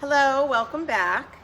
Hello, welcome back.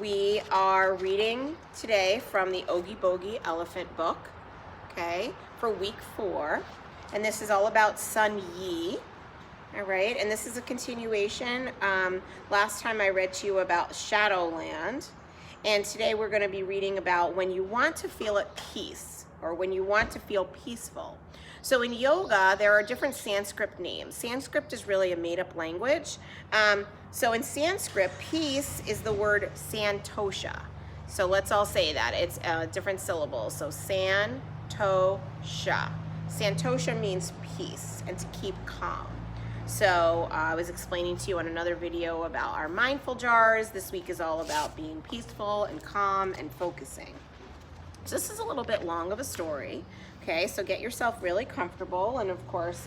We are reading today from the Oogie Boogie Elephant book, okay, for week 4. And this is all about Sunee, all right? And this is a continuation. Last time I read to you about Shadowland. And today we're going to be reading about when you want to feel at peace or when you want to feel peaceful. So in yoga, there are different Sanskrit names. Sanskrit is really a made-up language. So in Sanskrit, peace is the word santosha. So let's all say that. It's different syllables. So santosha. Santosha means peace and to keep calm. So I was explaining to you on another video about our mindful jars. This week is all about being peaceful and calm and focusing. So this is a little bit long of a story. Okay, so get yourself really comfortable, and of course,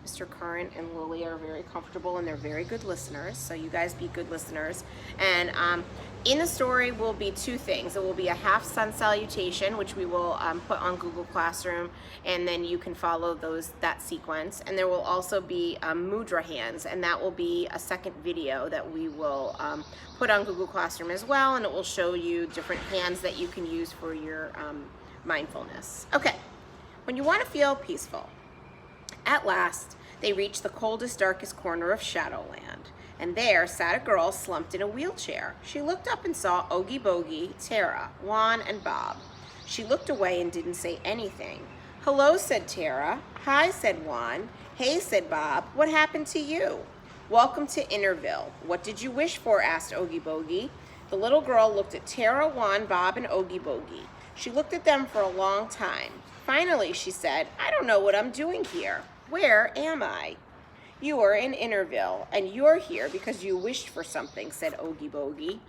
Mr. Current and Lily are very comfortable and they're very good listeners, so you guys be good listeners. And in the story will be 2 things. It will be a half sun salutation, which we will put on Google Classroom, and then you can follow that sequence. And there will also be mudra hands, and that will be a second video that we will put on Google Classroom as well, and it will show you different hands that you can use for your mindfulness. Okay, when you want to feel peaceful. At last, they reached the coldest, darkest corner of Shadowland, and there sat a girl slumped in a wheelchair. She looked up and saw Oogie Boogie, Tara, Juan, and Bob. She looked away and didn't say anything. "Hello," said Tara. "Hi," said Juan. "Hey," said Bob. "What happened to you?" "Welcome to Interville. What did you wish for?" asked Oogie Boogie. The little girl looked at Tara, Juan, Bob, and Oogie Boogie. She looked at them for a long time. Finally, she said, "I don't know what I'm doing here. Where am I?" "You are in Interville, and you're here because you wished for something," said Oogie Boogie.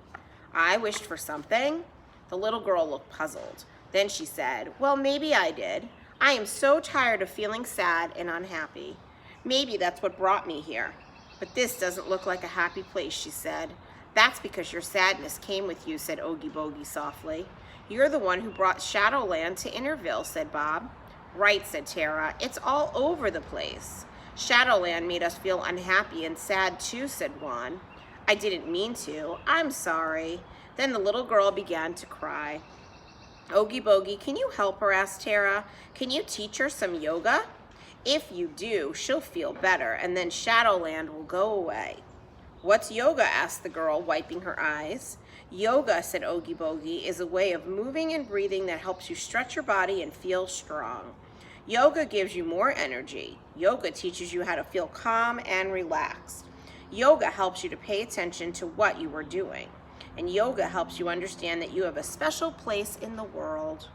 "I wished for something?" The little girl looked puzzled. Then she said, "Well, maybe I did. I am so tired of feeling sad and unhappy. Maybe that's what brought me here. But this doesn't look like a happy place," she said. "That's because your sadness came with you," said Oogie Boogie softly. "You're the one who brought Shadowland to Interville," said Bob. "Right," said Tara. "It's all over the place. Shadowland made us feel unhappy and sad too," said Juan. "I didn't mean to. I'm sorry." Then the little girl began to cry. "Oogie Boogie, can you help her?" asked Tara. "Can you teach her some yoga? If you do, she'll feel better, and then Shadowland will go away." "What's yoga?" asked the girl, wiping her eyes. "Yoga," said Oogie Boogie, "is a way of moving and breathing that helps you stretch your body and feel strong. Yoga gives you more energy. Yoga teaches you how to feel calm and relaxed. Yoga helps you to pay attention to what you are doing. And yoga helps you understand that you have a special place in the world."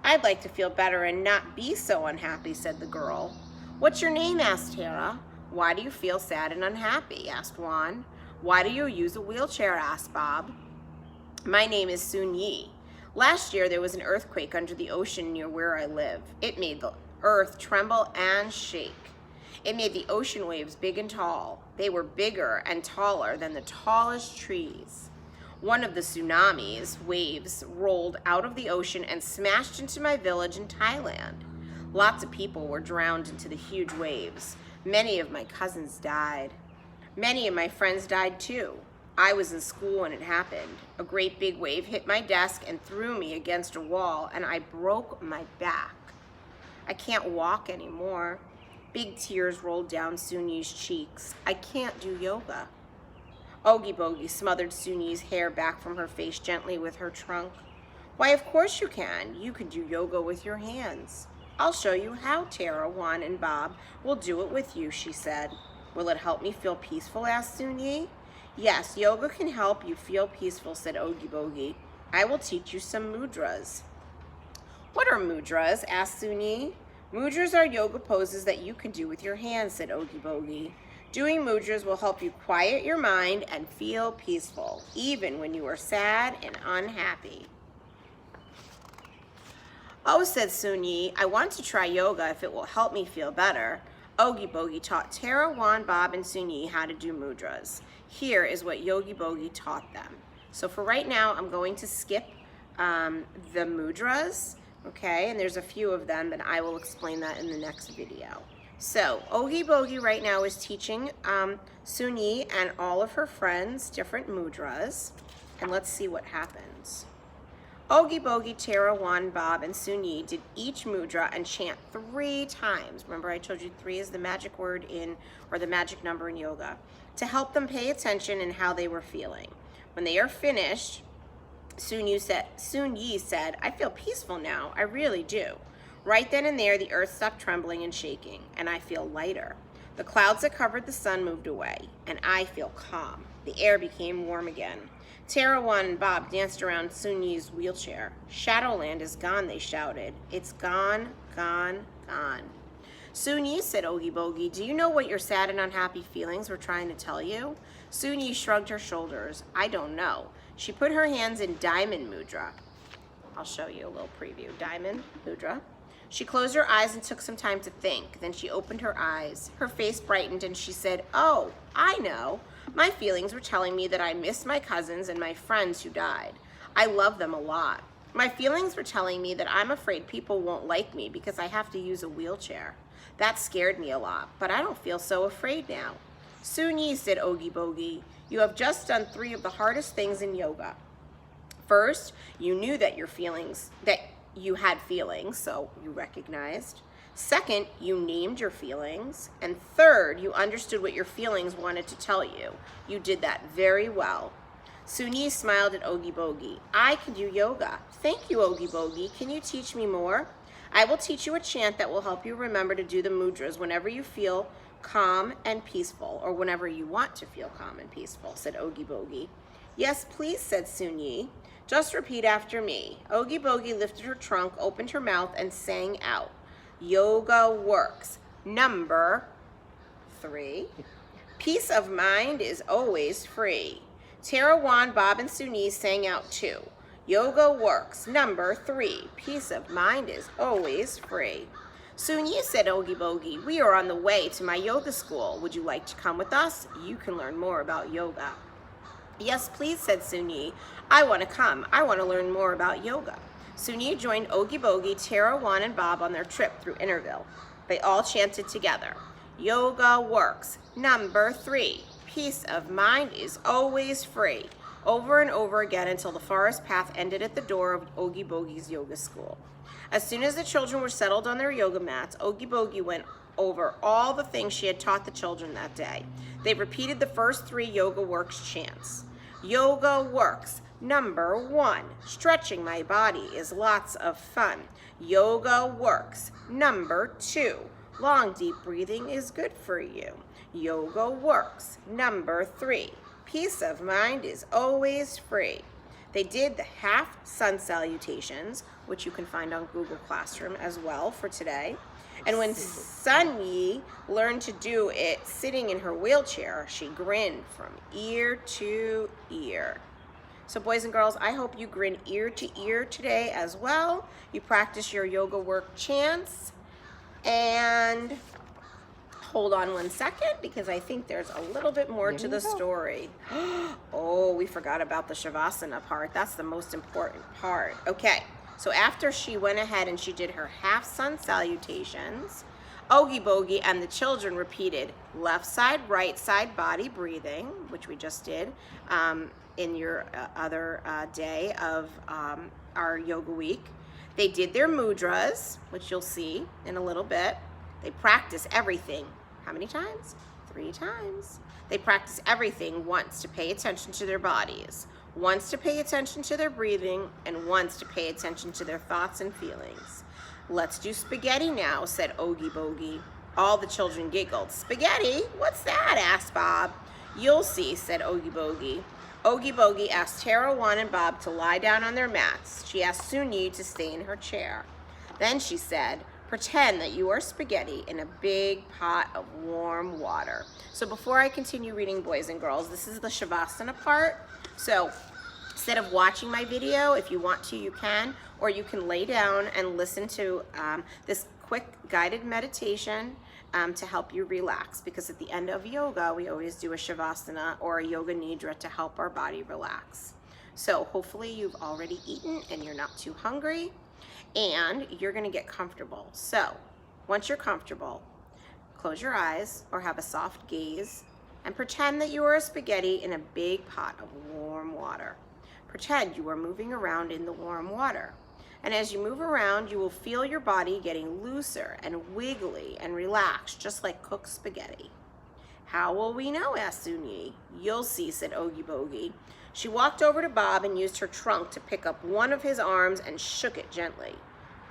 "I'd like to feel better and not be so unhappy," said the girl. "What's your name?" asked Tara. "Why do you feel sad and unhappy?" asked Juan. "Why do you use a wheelchair?" asked Bob. "My name is Sunee. Last year there was an earthquake under the ocean near where I live. It made the earth tremble and shake. It made the ocean waves big and tall. They were bigger and taller than the tallest trees. One of the tsunamis waves rolled out of the ocean and smashed into my village in Thailand. Lots of people were drowned into the huge waves. Many of my cousins died. Many of my friends died too. I was in school when it happened. A great big wave hit my desk and threw me against a wall, and I broke my back. I can't walk anymore." Big tears rolled down Sunee's cheeks. "I can't do yoga." Oogie Boogie smothered Sunee's hair back from her face gently with her trunk. "Why, of course you can. You can do yoga with your hands. I'll show you how, Tara, Juan, and Bob will do it with you," she said. "Will it help me feel peaceful?" asked Sunee. "Yes, yoga can help you feel peaceful," said Oogie Boogie. "I will teach you some mudras." "What are mudras?" asked Sunee. "Mudras are yoga poses that you can do with your hands," said Oogie Boogie. "Doing mudras will help you quiet your mind and feel peaceful, even when you are sad and unhappy." "Oh," said Sunee, "I want to try yoga if it will help me feel better." Oogie Boogie taught Tara, Juan, Bob, and Sunee how to do mudras. Here is what Oogie Boogie taught them. So for right now, I'm going to skip the mudras, okay? And there's a few of them, and I will explain that in the next video. So Oogie Boogie right now is teaching Sunee and all of her friends different mudras. And let's see what happens. Oogie Boogie, Tara, Juan, Bob, and Sunee did each mudra and chant 3 times. Remember I told you 3 is the magic word or the magic number in yoga, to help them pay attention in how they were feeling. When they are finished, Sunee said, I feel peaceful now, I really do. Right then and there, the earth stopped trembling and shaking, and I feel lighter. The clouds that covered the sun moved away, and I feel calm. The air became warm again. Tara, Juan, and Bob danced around Sunee's wheelchair. Shadowland is gone, they shouted. It's gone, gone, gone. Sunee, said Oogie Boogie, do you know what your sad and unhappy feelings were trying to tell you? Sunee shrugged her shoulders. I don't know. She put her hands in Diamond Mudra. I'll show you a little preview. Diamond Mudra. She closed her eyes and took some time to think. Then she opened her eyes. Her face brightened and she said, oh, I know. My feelings were telling me that I missed my cousins and my friends who died. I love them a lot. My feelings were telling me that I'm afraid people won't like me because I have to use a wheelchair. That scared me a lot, but I don't feel so afraid now. Sunee, said Oogie Boogie, you have just done 3 of the hardest things in yoga. First, you knew that you had feelings, so you recognized. Second, you named your feelings. And third, you understood what your feelings wanted to tell you. You did that very well. Sunee smiled at Oogie Boogie. I can do yoga. Thank you, Oogie Boogie. Can you teach me more? I will teach you a chant that will help you remember to do the mudras whenever you feel calm and peaceful, or whenever you want to feel calm and peaceful, said Oogie Boogie. Yes, please, said Sunee. Just repeat after me. Oogie Boogie lifted her trunk, opened her mouth, and sang out. Yoga works. Number 3. Peace of mind is always free. Tara, Juan, Bob, and Sunee sang out too. Yoga works. Number 3. Peace of mind is always free. Sunee, said Oogie Boogie, we are on the way to my yoga school. Would you like to come with us? You can learn more about yoga. Yes, please, said Sunee. I want to come. I want to learn more about yoga. Sunee joined Oogie Boogie, Tara, Juan, and Bob on their trip through Interville. They all chanted together. Yoga works. Number 3. Peace of mind is always free. Over and over again until the forest path ended at the door of Oogie Boogie's yoga school. As soon as the children were settled on their yoga mats, Oogie Boogie went over all the things she had taught the children that day. They repeated the first 3 Yoga Works chants. Yoga works. Number 1, stretching my body is lots of fun. Yoga works. Number 2, long deep breathing is good for you. Yoga works. Number 3, peace of mind is always free. They did the half sun salutations, which you can find on Google Classroom as well for today. And when Sunee learned to do it sitting in her wheelchair, she grinned from ear to ear. So boys and girls, I hope you grin ear to ear today as well. You practice your yoga work chants. And hold on one second, because I think there's a little bit more to the story. Oh, we forgot about the Shavasana part. That's the most important part. Okay, so after she went ahead and she did her half sun salutations, Oogie Boogie and the children repeated left side, right side body breathing, which we just did in your other day of our yoga week. They did their mudras, which you'll see in a little bit. They practice everything. How many times? 3 times. They practice everything once to pay attention to their bodies, once to pay attention to their breathing, and once to pay attention to their thoughts and feelings. Let's do spaghetti now, said Oogie Boogie. All the children giggled. Spaghetti? What's that? Asked Bob. You'll see, said Oogie Boogie. Oogie Boogie asked Tara, Juan, and Bob to lie down on their mats. She asked Sunee to stay in her chair. Then she said, pretend that you are spaghetti in a big pot of warm water. So before I continue reading, boys and girls, this is the Shavasana part. So instead of watching my video, if you want to, you can, or you can lay down and listen to this quick guided meditation to help you relax, because at the end of yoga, we always do a Shavasana or a Yoga Nidra to help our body relax. So hopefully you've already eaten and you're not too hungry, and you're gonna get comfortable. So once you're comfortable, Close your eyes or have a soft gaze and pretend that you are a spaghetti in a big pot of warm water. Pretend you are moving around in the warm water. And as you move around, you will feel your body getting looser and wiggly and relaxed, just like cooked spaghetti. How will we know? Asked Sunee. You'll see, said Oogie Boogie. She walked over to Bob and used her trunk to pick up one of his arms and shook it gently.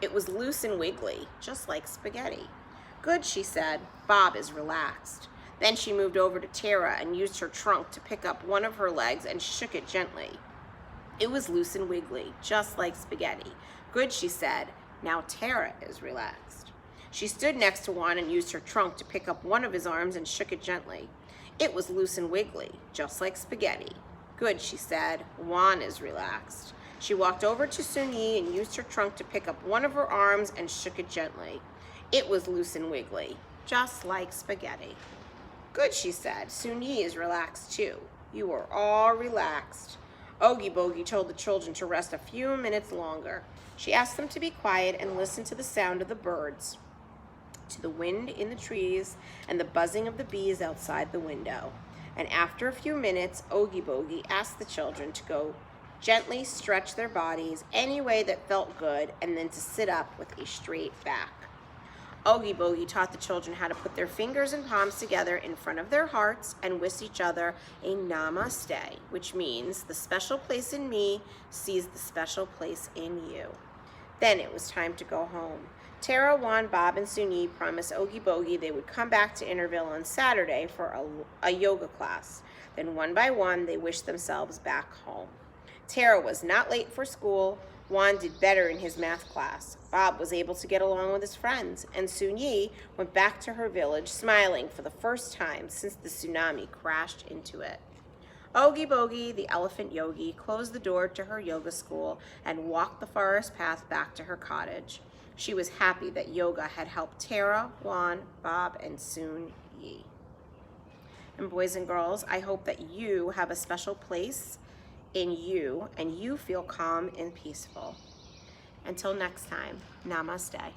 It was loose and wiggly, just like spaghetti. Good, she said. Bob is relaxed. Then she moved over to Tara and used her trunk to pick up one of her legs and shook it gently. It was loose and wiggly, just like spaghetti. Good, she said. Now Tara is relaxed. She stood next to Juan and used her trunk to pick up one of his arms and shook it gently. It was loose and wiggly, just like spaghetti. Good, she said. Juan is relaxed. She walked over to Sunee and used her trunk to pick up one of her arms and shook it gently. It was loose and wiggly, just like spaghetti. Good, she said. Sunee is relaxed too. You are all relaxed. Oogie Boogie told the children to rest a few minutes longer. She asked them to be quiet and listen to the sound of the birds, to the wind in the trees, and the buzzing of the bees outside the window. And after a few minutes, Oogie Boogie asked the children to go gently stretch their bodies any way that felt good, and then to sit up with a straight back. Oogie Boogie taught the children how to put their fingers and palms together in front of their hearts and wish each other a namaste, which means the special place in me sees the special place in you. Then it was time to go home. Tara, Juan, Bob, and Sunee promised Oogie Boogie they would come back to Interville on Saturday for a yoga class. Then one by one, they wished themselves back home. Tara was not late for school. Juan did better in his math class. Bob was able to get along with his friends, and Sunee went back to her village smiling for the first time since the tsunami crashed into it. Oogie Boogie, the elephant yogi, closed the door to her yoga school and walked the forest path back to her cottage. She was happy that yoga had helped Tara, Juan, Bob, and Sunee. And boys and girls, I hope that you have a special place in you and you feel calm and peaceful. Until next time, namaste.